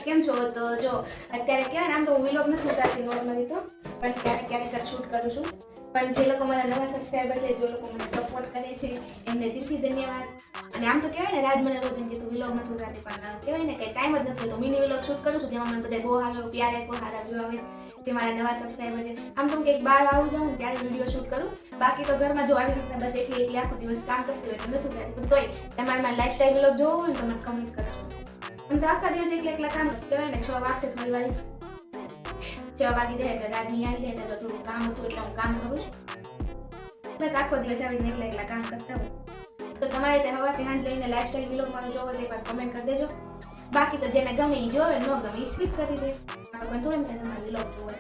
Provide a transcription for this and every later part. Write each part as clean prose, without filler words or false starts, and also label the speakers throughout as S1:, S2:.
S1: કેમ છો? તો જો અત્યારે કહેવાય ને આમ તો હું વ્લોગ નથી ઉતારતી નોર્મલી તો, પણ ક્યારેક ક્યારેક શૂટ કરું છું. પણ જે લોકો મારા નવા સબસ્ક્રાઈબર છે, જે લોકો મને સપોર્ટ કરે છે, એમને દિલથી ધન્યવાદ. અને આમ તો કહેવાય ને રાજ મને રોજ એમ કે તું વ્લોગ નથી ઉતારતી, પણ કહેવાય ને કે ટાઈમ જ નથી તો મિની વ્લોગ શૂટ કરું છું, જેમાં મને બધા બહુ સારો પ્યાર આપો, સારા વ્યૂ આવે, જે મારા નવા સબસ્ક્રાઈબર છે. આમ તો હું કંઈક બહાર આવું જાઉં ત્યારે વિડીયો શૂટ કરું, બાકી તો ઘરમાં જો આવી રીતના બસ એકલી આખો દિવસ કામ કરતી હોય તો નથી ઉતારતી. પણ તોય તમારે મારા લાઈફસ્ટાઈલ વ્લોગ જોવો હોય ને તો મને કમેન્ટ કરજો. આમ તો આખા દિવસ એકલા કામ કહેવાય ને 6 વાગશે થોડી વાર 6 વાગી જાય એટલે રાત ની આવી જાય તો થોડું કામ હતું એટલે હું કામ કરું છું. બસ આખો દિવસ આવીને એકલા કામ કરતા હોય. તો તમારે તે હવાથી સાંજ લઈને લાઈફસ્ટાઈલ વ્લોગ મારું જોવો તો એકવાર કમેન્ટ કરી દેજો. બાકી તો જેને ગમે એ જોવે, ન ગમે એ સ્કીપ કરી દે. આપણે થોડું ને તમારે વ્લોગ જોવે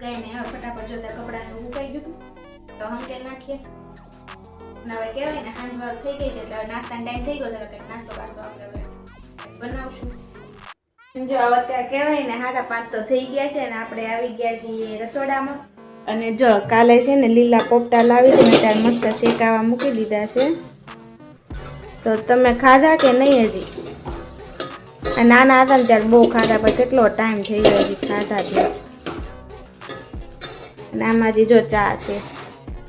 S1: કઈ નહીં. હવે ફટાફટ જોતા કપડાનું ઉકાઈ ગયું તો હંકેલ નાખીએ. અને હવે કહેવાય ને સાંજ વાર થઈ ગઈ છે એટલે હવે નાસ્તાનો ટાઈમ થઈ ગયો. હવે કંઈક નાસ્તો બાસ્તો આપણે બનાવશું. જો અત્યારે કહેવાય ને 5:30 તો થઈ ગયા છે અને આપણે આવી ગયા છીએ રસોડામાં. અને જો કાલે છે ને લીલા પોપટા લાવી છે ને ત્યારે મસ્ત શેકાવા મૂકી દીધા છે. તો તમે ખાધા કે નહીં હજી? નાના હતા ને ત્યારે બહુ ખાધા, પણ કેટલો ટાઈમ થઈ ગયો હજી ખાધા છે. અને આમાંથી જો ચા છે.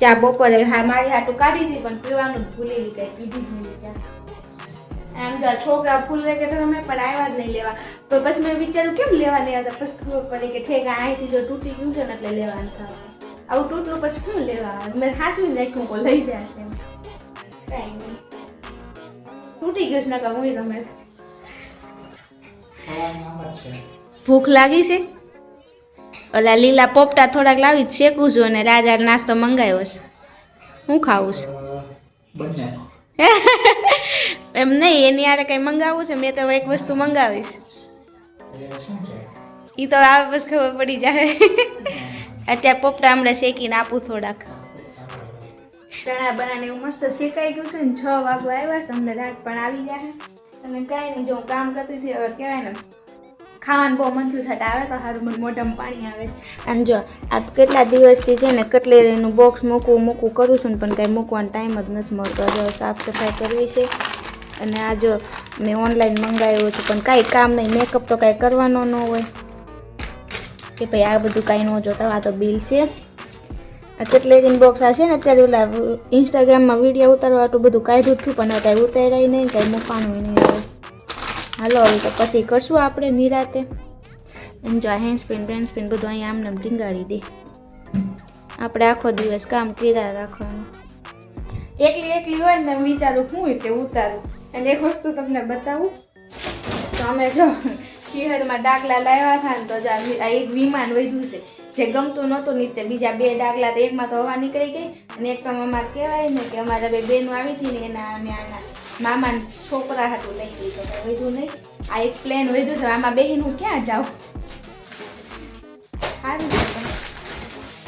S1: ચા બપોરે મારી હાટું કાઢી હતી પણ પીવાનું ભૂલી ગઈ, કઈ પીધી જ નહીં ચા. આમ જો છોકરા ફૂલ રેકેટ અમે પણ આવ્યા જ નહીં લેવા. તો પછી મેં વિચાર્યું કેમ લેવા નહીં આવતા, પછી ખબર પડી કે ઠેક અહીંથી જો તૂટી ગયું છે ને એટલે લેવાનું ખાવા. આવું તૂટલું પછી શું લેવા? મેં સાચવીને રાખ્યું કોઈ લઈ જાય છે. કાંઈ નહીં, તૂટી ગયું છે નકા હું ગમે. ભૂખ લાગી છે? ઓલા લીલા પોપટા થોડાક લાવી શેકું છું અને રાજા નાસ્તો મંગાવ્યો છે. હું ખાવું છું એમ નહીં, એની યારે કઈ મંગાવવું છે? મેં તો એક વસ્તુ મંગાવીશ. એ તો આવે બસ ખબર પડી જાય. અત્યારે પોપટા હમણાં શેકીને આપું થોડાક. ચણા બનાને એવું મસ્ત શેકાઈ ગયું છે ને 6 વાગવા આવ્યા છે, અમને રાત પણ આવી જાય. અને કાંઈ નહીં, જો હું કામ કરતી હતી હવે કહેવાય ને ખાવાનું બહુ મન થયું છે, આવે તો સારું મને મોઢામાં પાણી આવે છે. અને જો આ કેટલા દિવસથી છે ને કટલેરીનું બોક્સ મૂકવું કરું છું ને પણ કાંઈ મૂકવાનો ટાઈમ જ નથી મળતો. જો સાફ સફાઈ કરવી છે. અને આ જો મેં ઓનલાઈન મંગાવ્યું છે પણ કાંઈ કામ નહીં, મેકઅપ તો કાંઈ કરવાનો ન હોય કે ભાઈ આ બધું કાંઈ ન જોતા. આ તો બિલ છે. આ કટલેરીનું બોક્સ આ છે ને અત્યારે ઓલા ઇન્સ્ટાગ્રામમાં વિડીયો ઉતારવા આટલું બધું કાઢ્યું હતું પણ કાંઈ ઉતાર્યા નહીં, કાંઈ મૂકવાનું નહીં આવે. હાલો હવે તો પછી કરશું આપણે નિરાતે. એમ જો હેન્ડસ્પિન બધું અહીંયા આમને ટીંગાડી દે. આપણે આખો દિવસ કામ કર્યા રાખવાનું. એકલી હોય ને વિચારું હું તે ઉતારું. અને એક વસ્તુ તમને બતાવું તો અમે જો ખીહરમાં ડાકલા લાવ્યા હતા ને તો આ એક વિમાન વધ્યું છે જે ગમતું નહોતું ને તે બીજા 2 ડાકલા તો એકમાં તો હવા નીકળી ગઈ અને એક તો અમારે કહેવાય ને કે અમારા 2 બહેનો આવી હતી ને એના મામાના છોકરા હાટું લઈ ગઈ તો વધ્યું નહીં. આ એક પ્લેન વધ્યું છે, આમાં બેહીને હું ક્યાં જાઉં? સારું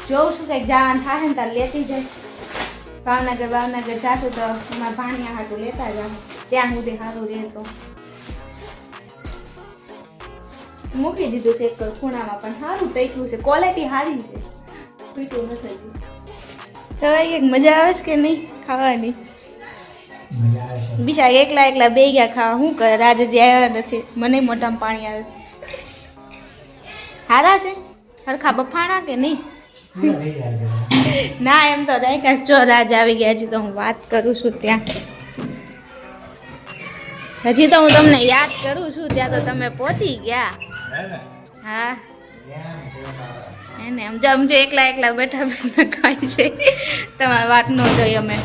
S1: જોઉં છું કંઈક જવાનું થાય ને તાર લેતી જાય. ભાવનગર જાશું તો અમારા ભાણિયા હાટું લેતા જાઉં, ત્યાં સુધી સારું રહે. તો મૂકી દીધું છે એક ખૂણામાં પણ સારું ટક્યું છે, ક્વોલિટી સારી છે, પીટું નથી ગયું. તો એક મજા આવે છે કે નહીં ખાવાની? બીજા એકલા બે ગયા ખાવા. શું કરે રાજજી આવ્યા નથી, મને મોઢામાં પાણી આવે છે. હારા છે હરખા બફાણા કે નહીં? ના એમ તો દાયકા જો રાજ આવી ગયા હજી તો હું વાત કરું છું ત્યાં. હજી તો હું તમને યાદ કરું છું ત્યાં તો તમે પહોંચી ગયા. હા એને સમજો એકલા બેઠા ખાય છે. તમારે વાત ન જોઈ અમે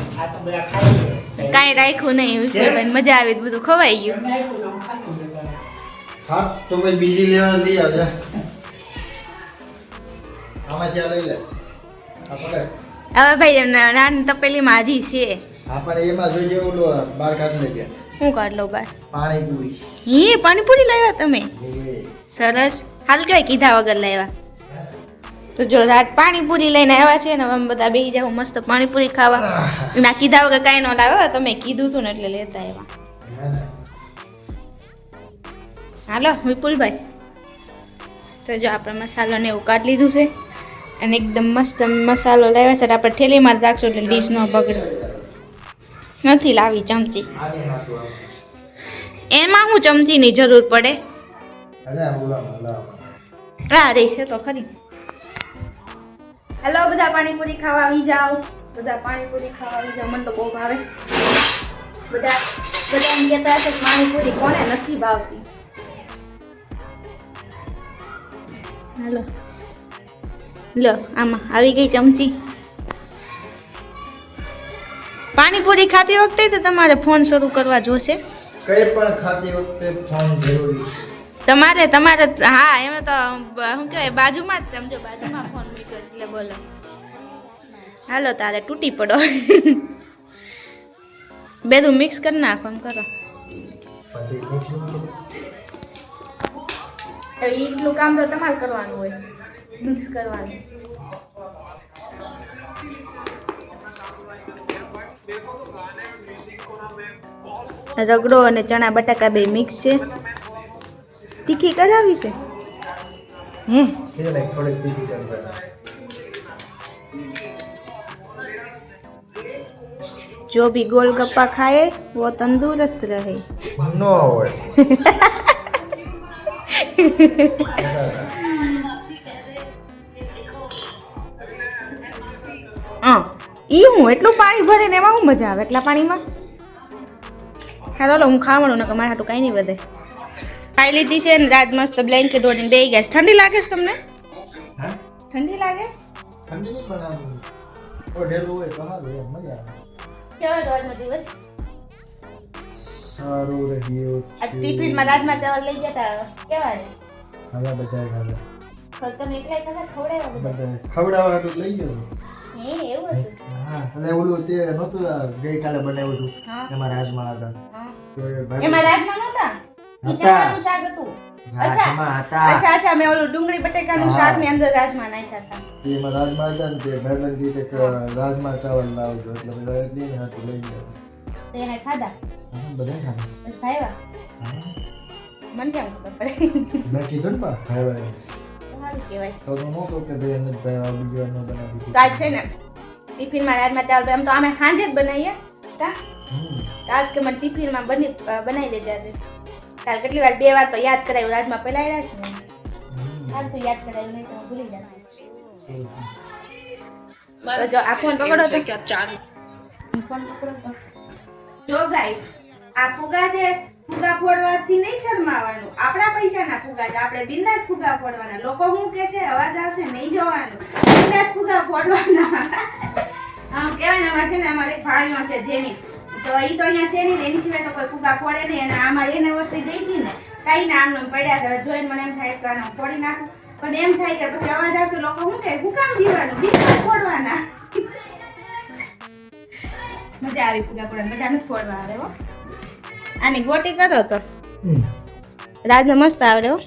S1: કાંઈ રાખ્યું નહીં. વિપુલભાઈ મજા આવી, બધું ખવાઈ ગયું.
S2: હા તો મેં બીજી લેવા લઈ આવજો. આમાં ત્યાં લઈ લે.
S1: હવે ભાઈ નાની તપેલીમાં હજી છે.
S2: હા પણ એમાં જોઈએ ઓલું બહાર કાઢી લેજે.
S1: હું કાઢ લઉં બહાર?
S2: પાણીપુરી.
S1: પાણીપુરી લાવ્યા તમે? સરસ. હાલ કહેવાય કીધા વગર લાવ્યા. તો જો રાત પાણીપુરી લઈને આવ્યા છે ને અમે બધા બેસી જાવ મસ્ત પાણીપુરી ખાવા. ના કીધા વગર કાંઈ ન લાવ્યો, તમે કીધું હતું ને એટલે લેતા આવ્યા. હાલો વિપુલભાઈ, તો જો આપણે મસાલો ને એવું કાઢી લીધું છે અને એકદમ મસ્ત મસાલો લાવ્યા છે. આપણે થેલીમાં જ રાખશું એટલે ડીશ ન બગડે. નથી લાવી ચમચી. એમાં હું ચમચીની જરૂર પડે?
S2: અરે ઓલા
S1: હા રહી છે તો ખરી. હેલો બધા પાણીપુરી ખાવા આવી જાઓ. બધા પાણીપુરી ખાવા આવી જાઓ. મને તો બહુ ભાવે. બધા એમ કહેતા હશે કે પાણીપુરી કોને નથી ભાવતી. હાલો લો આમાં આવી ગઈ ચમચી. પાણીપુરી ખાતી વખતે તો તમારે ફોન શરૂ કરવા જોશે.
S2: કઈ પણ ખાતી વખતે ફોન જરૂરી છે.
S1: તમારે હા એમાં તો શું કહેવાય બાજુમાં જ સમજો બાજુમાં ફોન મૂક્યો છે એટલે બોલો. હાલો તારે તૂટી પડો. બધું મિક્સ કરી નાખો એમ કરો. હવે એટલું કામ તો તમારે કરવાનું હોય મિક્સ કરવાનું. રગડો અને ચણા બટાકા બે મિક્સ છે. તીખી કરાવી છે હે जो भी गोलगप्पा खाए वो तंदुरुस्त रहे.
S2: નો હોય
S1: ઈ હું એટલું પાણી ભરીને એમાં હું મજા આવે એટલા પાણીમાં. હાલો હું ખાવાનું ને મારા હાટું કાંઈ નહીં વધે. ખાઈ લીધી છે ને રાત મસ્ત બ્લેન્કેટ ઓઢીને બેસી ગયા છે. ઠંડી લાગે છે તમને? ઠંડી લાગે છે?
S2: ઠંડી નહીં પણ આમ ઓઢેલું હોય તો સારું એમ મજા આવે.
S1: કેવો આજનો દિવસ?
S2: સારું રહ્યું
S1: આ ટિફિનમાં રાજમા ચાવલ લઈ ગયા હતા કેવા છે?
S2: હવે બધા ખાધા.
S1: તમે એકલા ખાધા ખવડાવ્યા બધા?
S2: બધા ખવડાવવા હાટું લઈ ગયો.
S1: હે એવું હતું?
S2: હા એટલે ઓલું તે નહોતું ગઈકાલે બનાવ્યું હતું
S1: હા.
S2: એમાં રાજમા હતા
S1: હા.
S2: તો એ ભાઈ
S1: એમાં રાજમા નહોતા? ઈ
S2: હતા.
S1: ચણાનું શાક હતું.
S2: રાજમા હતા.
S1: અચ્છા મેં ઓલું ડુંગળી બટેકાનું શાક ની અંદર રાજમા નાખ્યા હતા.
S2: એમાં રાજમા હતા ને તે ભાઈબંધ કીધે કે રાજમા ચાવલ લાવજો એટલે બધા લઈને હાટું લઈ ગયા.
S1: તો એને ખાધા
S2: હા, બધાએ ખાધા.
S1: પછી ખાવ્યા.
S2: હા.
S1: મને કેમ ખબર પડે?
S2: મેં કીધું ને પા ખાવા
S1: સારું કહેવાય.
S2: તો હું ન કહું કે ભાઈ એને જ ભાઈ આ બીજો ન બનાવી
S1: તો આજ છે ને ટિફિનમાં રાજમા ચાવલ એમ તો અમે સાંજે જ બનાવીએ કા આજ કે મને ટિફિનમાં બનાવી દેજે આજે. કાલ કેટલી વાર 2 વાર તો યાદ કરાયું રાજમા પહેલા આવ્યા છે ને હાલ તો યાદ કરાયું નહીં તો હું ભૂલી જાય. તો જો આ ફોન પકડો તો ફોન પકડો તો જો ગાઈસ આ ફુગા છે ફુગા ફોડવાથી નહીં શરમાવાનું. આપણા પૈસાના ફુગા છે આપણે બિંદાસ ફુગા ફોડવાના. લોકો શું કે છે અવાજ આવશે નહીં જોવાનું બિંદાસ ફુગા ફોડવાના. આમ કહેવાય ને અમારે છે ને અમારી ભાણીઓ છે જેની તો એ તો અહીંયા છે નહીં એની સિવાય તો કોઈ ફુગા ફોડે નહીં. અને આમાં એને વર્ષે ગઈ હતી ને કાંઈ ને આમ પડ્યા હતા જોઈને મને એમ થાય કે આને ફોડી નાખું પણ એમ થાય કે પછી અવાજ આવશે લોકો શું કહે હું કામ જીવાનું બિંદાસ ફોડવાના. મજા આવી ફુગા ફોડવાની બધા નથી ફોડવા આવે હો. આની ગોટી કરો તો રાજને મસ્ત આવડે હો.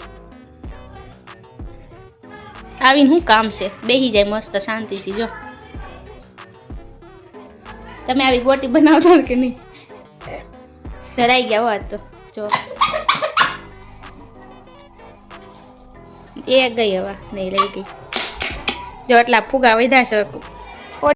S1: આવીને શું કામ છે બેસી જાય મસ્ત શાંતિથી. જો તમે આવી ગોટી બનાવતા કે નહીં? ધરાઈ ગયા હોત તો જો એ ગઈ હવે નહીં રહી ગઈ. જો એટલા ફુગા વધ્યા છે